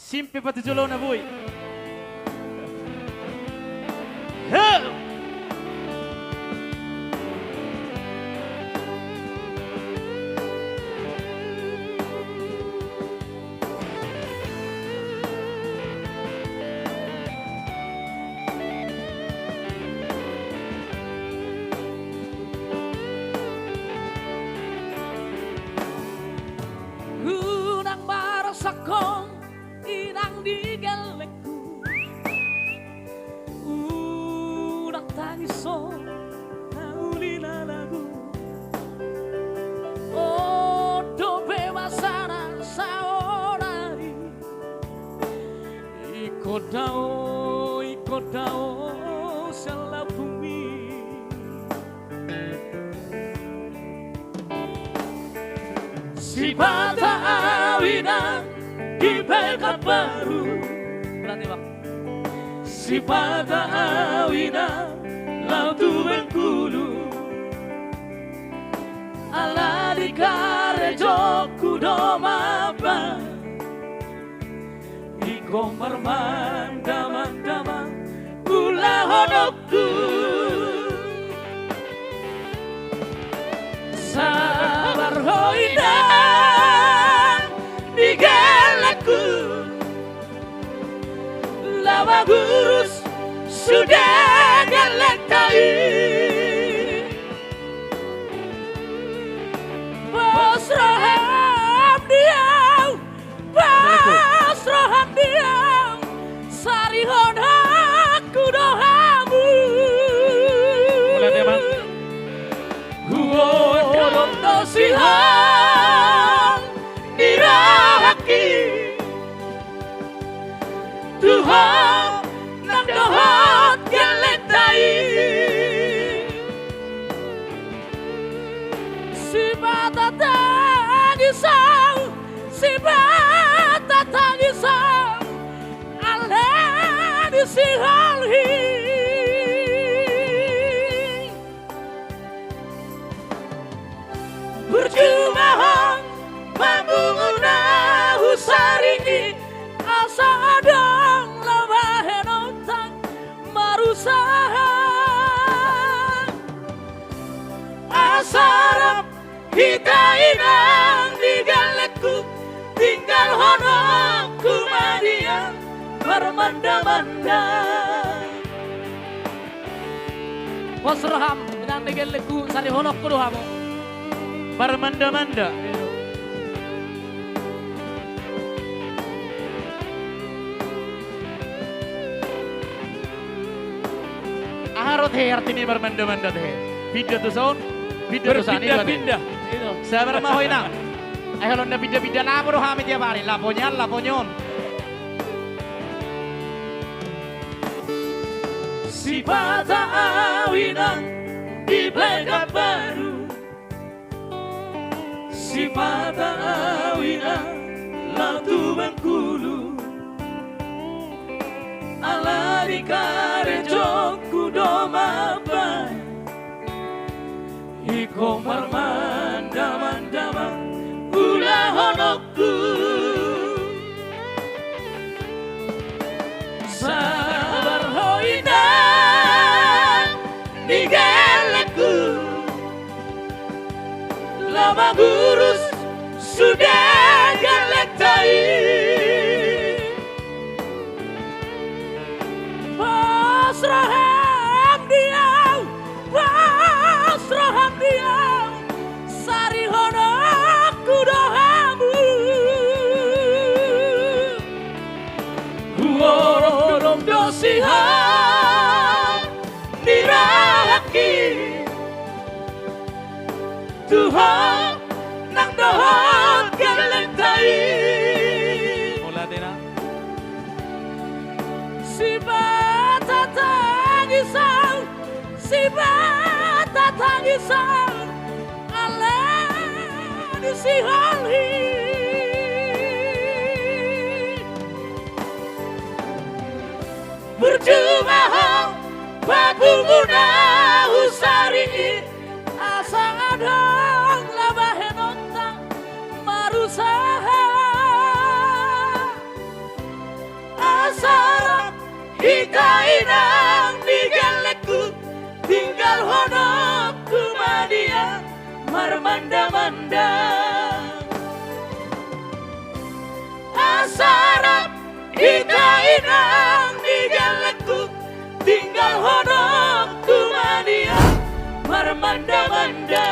Simpe patujolo na boy. Huh! Unang marasakong inang digelekku, unang tangiso naulila lagu, odo bewasana saorari, ikodao salah bumi. Si bata awinan di pekat baru, berarti bang. Si bata awinan lautu Bengkulu, ala di karejo kudo maba, iko marmanda gula hodokku. Sabar hoidan digalaku, lawa gurus sudah galetai. Pasraham diam, sari hodaku dohamu. Mulai deh bang. Orang kasihan dirahaki Tuhan nak dohot geletai. Si bata tangisau, si bata tangisau, Allah disihalhi. Percuma pangunguna husaringi asa adang lawahen otak marusaha asarap kita inang digaleku tinggal honok kumadian bermanda-manda. Wasraham inang digaleku sari honok kuduhamu Bermanda-manda. Aharot he artinya bermanda-manda teh. Video tuh sound, video tuh sani berpindah-pindah. Saya bermahoy na. Ay halon na pindah-pindah na mo hamid ya bari. Laponyan. Si bata awinan di pekat baru, si bata awinan lautu Bengkulu, ala di karejo kudo maba, iko marmanda gula honokku. Sabar hoidan digeleku, lama gurus sudah galetai. Pasraham diam, sari honokku dohamu. Orang dosihan dirahaki Tuhan nang dohot galetai. Mula dina. Si bata tangisau, si bata tangisau, Allah disihalhi. Percuma pagunguna husari asa adang labahen otak marusaha marmanda-manda asarap ina-inang nigaleku tinggal honok kumania marmanda-manda